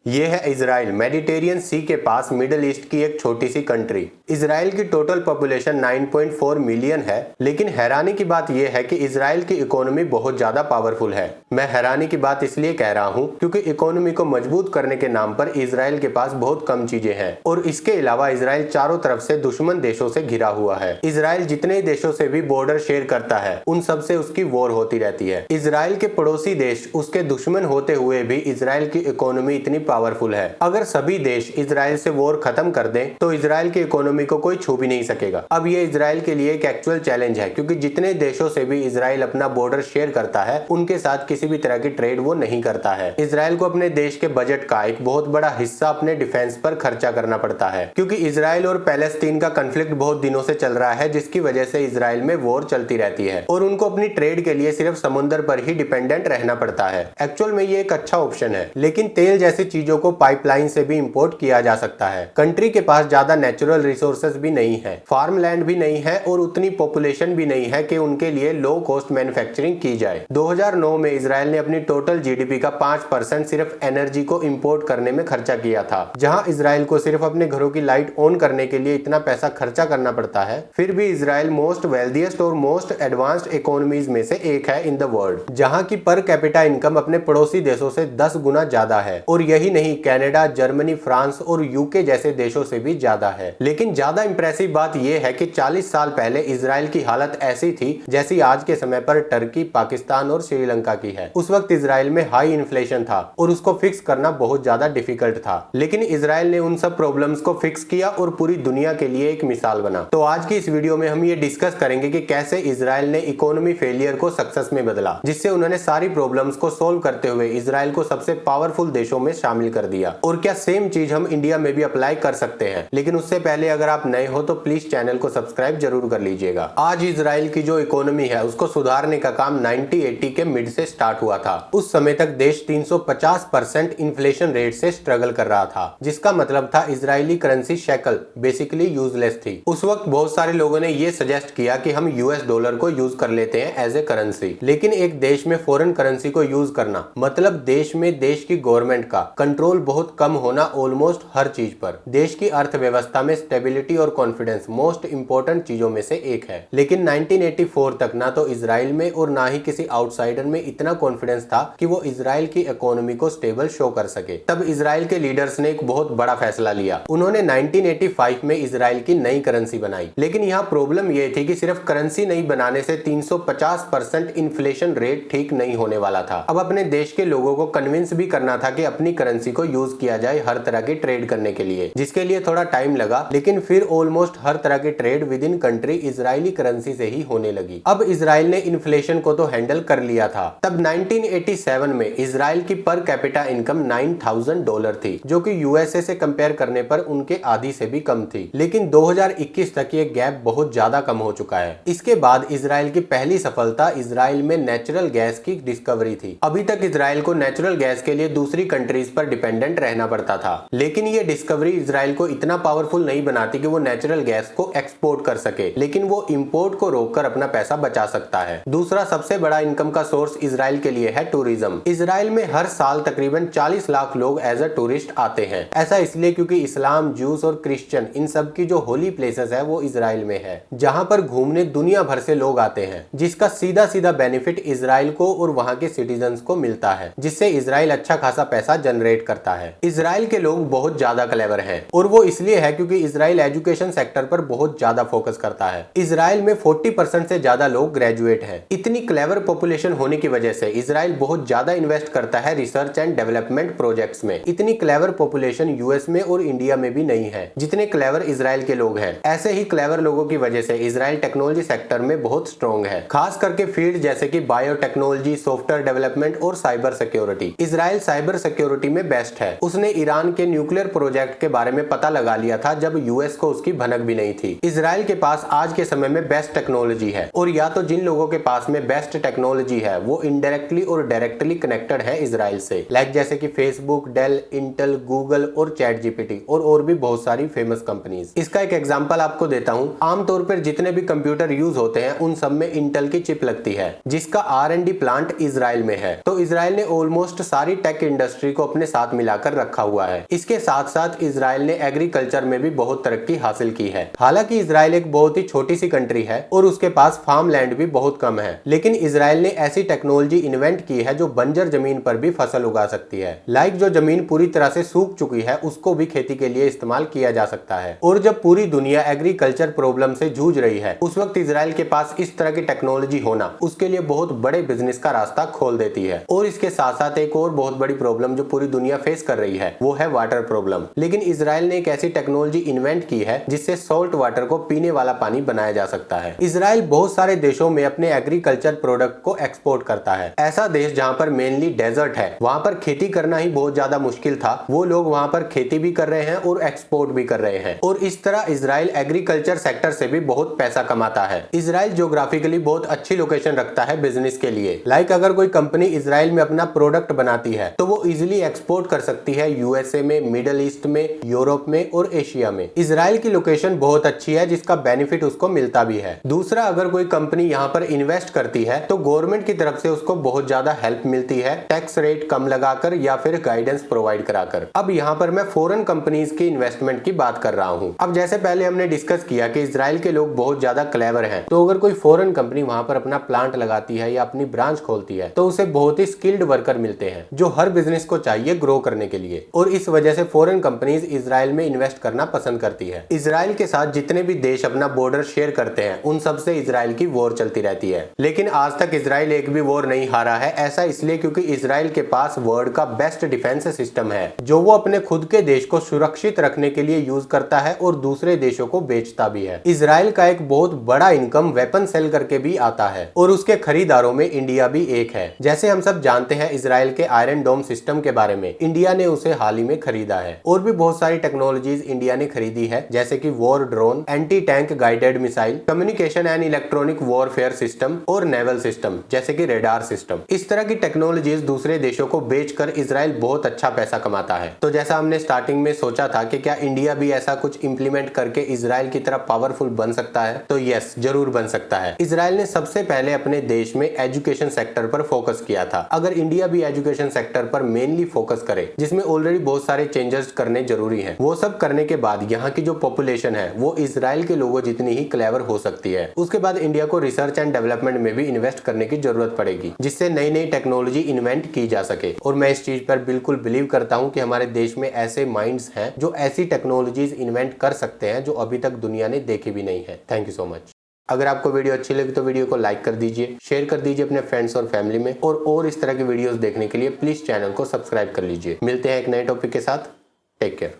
ये है Israel, Mediterranean सी के पास मिडिल ईस्ट की एक छोटी सी कंट्री। इजराइल की टोटल पॉपुलेशन 9.4 मिलियन है, लेकिन हैरानी की बात यह है कि इजराइल की इकोनॉमी बहुत ज्यादा पावरफुल है। मैं हैरानी की बात इसलिए कह रहा हूं क्योंकि इकोनॉमी को मजबूत करने के नाम पर इजराइल के पास बहुत कम चीजें हैं और इसके अलावा इजराइल चारों तरफ से दुश्मन देशों से घिरा हुआ है। इजराइल जितने देशों से भी बॉर्डर शेयर करता है उन सबसे उसकी वॉर होती रहती है। इजराइल के पड़ोसी देश उसके दुश्मन होते हुए भी इजराइल की इकोनॉमी इतनी पावरफुल है। अगर सभी देश इजराइल से वॉर खत्म कर दें तो इजराइल की इकोनॉमी को कोई छू भी नहीं सकेगा। अब ये इजराइल के लिए एक एक्चुअल चैलेंज है क्योंकि जितने देशों से भी इजराइल अपना बॉर्डर शेयर करता है उनके साथ किसी भी तरह की ट्रेड वो नहीं करता है। इजराइल को अपने देश के बजट का एक बहुत बड़ा हिस्सा अपने डिफेंस पर खर्चा करना पड़ता है क्योंकि इजराइल और पैलेस्टीन का कॉन्फ्लिक्ट बहुत दिनों से चल रहा है, जिसकी वजह से इजराइल में वॉर चलती रहती है और उनको अपनी ट्रेड के लिए सिर्फ समुद्र पर ही डिपेंडेंट रहना पड़ता है। एक्चुअल में ये एक अच्छा ऑप्शन है, लेकिन तेल जैसी चीजों को पाइपलाइन से भी इंपोर्ट किया जा सकता है। कंट्री के पास ज्यादा नेचुरल रिसोर्सेज भी नहीं है, फार्म लैंड भी नहीं है और उतनी पॉपुलेशन भी नहीं है कि उनके लिए लो कॉस्ट मैन्युफैक्चरिंग की जाए। 2009 में इजराइल ने अपनी टोटल जीडीपी का 5% सिर्फ एनर्जी को इंपोर्ट करने में खर्चा किया था। जहां इजराइल को सिर्फ अपने घरों की लाइट ऑन करने के लिए इतना पैसा खर्चा करना पड़ता है, फिर भी इजराइल मोस्ट वेल्थिएस्ट और मोस्ट एडवांस्ड इकोनॉमीज में से एक है इन द वर्ल्ड, जहां की पर कैपिटा इनकम अपने पड़ोसी देशों से 10 गुना ज्यादा है। और यही नहीं, कनाडा, जर्मनी, फ्रांस और यूके जैसे देशों से भी ज्यादा है। लेकिन ज्यादा इंप्रेसिव बात यह है कि 40 साल पहले इजराइल की हालत ऐसी थी जैसी आज के समय पर टर्की, पाकिस्तान और श्रीलंका की है। उस वक्त इजराइल में हाई इन्फ्लेशन था और उसको फिक्स करना बहुत ज्यादा डिफिकल्ट था, लेकिन इजराइल ने उन सब प्रॉब्लम्स को फिक्स किया और पूरी दुनिया के लिए एक मिसाल बना। तो आज की इस वीडियो में हम ये डिस्कस करेंगे कि कैसे इजराइल ने इकोनॉमी फेलियर को सक्सेस में बदला, जिससे उन्होंने सारी प्रॉब्लम्स को सोल्व करते हुए इजराइल को सबसे पावरफुल देशों में शामिल कर दिया। और क्या सेम चीज हम इंडिया में भी अप्लाई कर सकते हैं। लेकिन उससे पहले अगर आप नए हो तो प्लीज चैनल को सब्सक्राइब जरूर कर लीजिएगा। आज इजराइल की जो इकोनॉमी है उसको सुधारने का काम 1980 के मिड से स्टार्ट हुआ था। उस समय तक देश 350% इन्फ्लेशन रेट से स्ट्रगल कर रहा था, जिसका मतलब था Israeli currency shackle basically useless थी। उस वक्त बहुत सारे लोगों ने ये सजेस्ट किया कि हम यूएस डॉलर को यूज कर लेते हैं एज ए करेंसी, लेकिन एक देश में फॉरेन करेंसी को यूज करना मतलब देश में देश की गवर्नमेंट का कंट्रोल बहुत कम होना ऑलमोस्ट हर चीज पर। देश की अर्थव्यवस्था में स्टेबिलिटी और कॉन्फिडेंस मोस्ट इंपोर्टेंट चीजों में से एक है। लेकिन 1984 तक ना तो इजराइल में और ना ही किसी आउटसाइडर में इतना कॉन्फिडेंस था कि वो इजराइल की इकोनॉमी को स्टेबल शो कर सके। तब इजराइल के लीडर्स ने एक बहुत बड़ा फैसला लिया। उन्होंने 1985 में इजराइल की नई करेंसी बनाई। लेकिन यहाँ प्रॉब्लम ये थी कि सिर्फ करेंसी नहीं बनाने से 350% इन्फ्लेशन रेट ठीक नहीं होने वाला था। अब अपने देश के लोगों को कन्विंस भी करना था कि अपनी करेंसी को यूज किया जाए हर तरह की ट्रेड करने के लिए, जिसके लिए थोड़ा टाइम लगा, लेकिन फिर ऑलमोस्ट हर तरह की trade with in country Israeli currency से ही होने लगी। अब इजराइल ने इन्फ्लेशन को तो हैंडल कर लिया था। तब 1987 में इजराइल की पर कैपिटा इनकम $9,000 थी, जो कि यूएसए से कंपेयर करने पर उनके आधी से भी कम थी। लेकिन 2021 तक ये गैप बहुत ज्यादा कम हो चुका है। इसके बाद इजराइल की पहली सफलता इजराइल में नेचुरल गैस की डिस्कवरी थी। अभी तक इजराइल को नेचुरल गैस के लिए दूसरी कंट्रीज पर डिपेंडेंट रहना पड़ता था, लेकिन ये डिस्कवरी इजराइल को इतना पावरफुल नहीं बनाती कि वो नेचुरल गैस को एक्सपोर्ट कर सके, लेकिन वो इंपोर्ट को रोककर अपना पैसा बचा सकता है। दूसरा सबसे बड़ा इनकम का सोर्स इजराइल के लिए है टूरिज्म। इजराइल में हर साल तकरीबन 40 लाख लोग एज अ टूरिस्ट आते हैं। ऐसा इसलिए क्योंकि इस्लाम, जूस और क्रिश्चियन इन सब की जो होली प्लेसेस है वो इजराइल में है, जहां पर घूमने दुनिया भर से लोग आते हैं, जिसका सीधा सीधा बेनिफिट इजराइल को और वहां के सिटीजन्स को मिलता है, जिससे इजराइल अच्छा खासा पैसा जनरेट करता है। इजराइल के लोग बहुत ज्यादा क्लेवर हैं और वो इसलिए है क्योंकि इजराइल एजुकेशन सेक्टर पर बहुत ज्यादा फोकस करता है। इजराइल में 40% से ज्यादा लोग ग्रेजुएट हैं। इतनी क्लेवर पॉपुलेशन होने की वजह से इजराइल बहुत ज्यादा इन्वेस्ट करता है रिसर्च एंड डेवलपमेंट प्रोजेक्ट्स में। इतनी क्लेवर पॉपुलेशन यूएस में और इंडिया में भी नहीं है जितने क्लेवर इजराइल के लोग हैं। ऐसे ही क्लेवर लोगों की वजह से इजराइल टेक्नोलॉजी सेक्टर में बहुत स्ट्रॉन्ग है, खास करके फील्ड जैसे कि बायोटेक्नोलॉजी, सॉफ्टवेयर डेवलपमेंट और cyber security. Israel cyber security में बेस्ट है। उसने ईरान के न्यूक्लियर प्रोजेक्ट के बारे में पता लगा लिया था जब यूएस को उसकी भनक भी नहीं थी। इजराइल के पास आज के समय में बेस्ट टेक्नोलॉजी है और या तो जिन लोगों के पास में बेस्ट टेक्नोलॉजी है वो इनडायरेक्टली और डायरेक्टली कनेक्टेड है इजराइल से, लाइक जैसे कि फेसबुक, डेल, इंटेल, गूगल और चैट जीपीटी और भी बहुत सारी फेमस कंपनीज। इसका एक एग्जांपल आपको देता हूँ। आमतौर पर जितने भी कंप्यूटर यूज होते हैं उन सब में इंटेल की चिप लगती है, जिसका R&D प्लांट इजराइल में है। तो इजराइल ने ऑलमोस्ट सारी टेक इंडस्ट्री को अपने साथ मिलाकर रखा हुआ है। इसके साथ साथ इजराइल ने एग्रीकल्चर में भी बहुत तरक्की हासिल की है। हालांकि इजराइल एक बहुत ही छोटी सी कंट्री है और उसके पास फार्म लैंड भी बहुत कम है, लेकिन इजराइल ने ऐसी टेक्नोलॉजी इन्वेंट की है जो बंजर जमीन पर भी फसल उगा सकती है। लाइक जो जमीन पूरी तरह से सूख चुकी है उसको भी खेती के लिए इस्तेमाल किया जा सकता है। और जब पूरी दुनिया एग्रीकल्चर प्रॉब्लम से जूझ रही है उस वक्त इजराइल के पास इस तरह की टेक्नोलॉजी होना उसके लिए बहुत बड़े बिजनेस का रास्ता खोल देती है। और इसके साथ साथ एक और बहुत बड़ी प्रॉब्लम जो पूरी दुनिया फेस कर रही है वो है वाटर प्रॉब्लम। लेकिन इजराइल ने एक ऐसी टेक्नोलॉजी इन्वेंट की है जिससे सॉल्ट वाटर को पीने वाला पानी बनाया जा सकता है। इजराइल बहुत सारे देशों में अपने एग्रीकल्चर प्रोडक्ट को एक्सपोर्ट करता है। ऐसा देश जहाँ पर मेनली डेजर्ट है, वहाँ पर खेती करना ही बहुत ज्यादा मुश्किल था, वो लोग वहाँ पर खेती भी कर रहे हैं और एक्सपोर्ट भी कर रहे हैं। और इस तरह इजराइल एग्रीकल्चर सेक्टर से भी बहुत पैसा कमाता है। इजराइल ज्योग्राफिकली बहुत अच्छी लोकेशन रखता है बिजनेस के लिए। लाइक अगर कोई कंपनी इजराइल में अपना प्रोडक्ट बनाती है तो वो इजिली एक्सपोर्ट कर सकती है यूएसए में, मिडल ईस्ट में, यूरोप में और एशिया में। इजराइल की लोकेशन बहुत अच्छी है जिसका बेनिफिट उसको मिलता भी है। दूसरा, अगर कोई कंपनी यहाँ पर इन्वेस्ट करती है तो गवर्नमेंट की तरफ से उसको बहुत ज्यादा हेल्प मिलती है, टैक्स रेट कम लगाकर या फिर गाइडेंस प्रोवाइड कराकर। अब यहाँ पर मैं फॉरेन कंपनीज की इन्वेस्टमेंट की बात कर रहा हूँ। अब जैसे पहले हमने डिस्कस किया कि इजराइल के लोग बहुत ज्यादा क्लेवर हैं, तो अगर कोई फॉरेन कंपनी वहां पर अपना प्लांट लगाती है या अपनी ब्रांच खोलती है तो उसे बहुत ही स्किल्ड वर्कर मिलते हैं जो हर बिजनेस को चाहिए ग्रो करने के लिए। और इस वजह से फॉरेन कंपनीज इजराइल में इन्वेस्ट करना पसंद करती है। इजराइल के साथ जितने भी देश अपना बॉर्डर शेयर करते हैं उन सबसे इजराइल की वॉर चलती रहती है, लेकिन आज तक इजराइल एक भी वॉर नहीं हारा है। ऐसा इसलिए क्योंकि इजराइल के पास वर्ल्ड का बेस्ट डिफेंस सिस्टम है जो वो अपने खुद के देश को सुरक्षित रखने के लिए यूज करता है और दूसरे देशों को बेचता भी है। इजराइल का एक बहुत बड़ा इनकम वेपन सेल करके भी आता है और उसके खरीदारों में इंडिया भी एक है। जैसे हम सब जानते हैं इजराइल के आयरन डोम सिस्टम के बारे में, इंडिया ने उसे हाल ही में खरीदा है। और भी बहुत सारी टेक्नोलॉजीज इंडिया ने खरीदी है जैसे कि war drone, anti tank guided missile, communication and electronic warfare system और नेवल सिस्टम जैसे कि रेडार सिस्टम। इस तरह की टेक्नोलॉजीज दूसरे देशों को बेचकर इजराइल बहुत अच्छा पैसा कमाता है। तो जैसा हमने स्टार्टिंग में सोचा था कि क्या इंडिया भी ऐसा कुछ इंप्लीमेंट करके इजराइल की तरह पावरफुल बन सकता है, तो यस, जरूर बन सकता है। इजराइल ने सबसे पहले अपने देश में एजुकेशन सेक्टर पर फोकस किया था। अगर इंडिया भी एजुकेशन सेक्टर पर मेनली फोकस करे, जिसमें ऑलरेडी बहुत सारे चेंजेस करने जरूरी हैं, वो सब करने के बाद यहाँ की जो पॉपुलेशन है वो इजराइल के लोगों जितनी ही क्लेवर हो सकती है। उसके बाद इंडिया को रिसर्च एंड डेवलपमेंट में भी इन्वेस्ट करने की जरूरत पड़ेगी जिससे नई नई टेक्नोलॉजी इन्वेंट की जा सके। और मैं इस चीज पर बिल्कुल बिलीव करता हूँ कि हमारे देश में ऐसे माइंड्स हैं जो ऐसी टेक्नोलॉजीज इन्वेंट कर सकते हैं जो अभी तक दुनिया ने देखी भी नहीं है। Thank you so much. अगर आपको वीडियो अच्छी लगी तो वीडियो को लाइक कर दीजिए, शेयर कर दीजिए अपने फ्रेंड्स और फैमिली में, और इस तरह की वीडियोस देखने के लिए प्लीज चैनल को सब्सक्राइब कर लीजिए। मिलते हैं एक नए टॉपिक के साथ। Take care.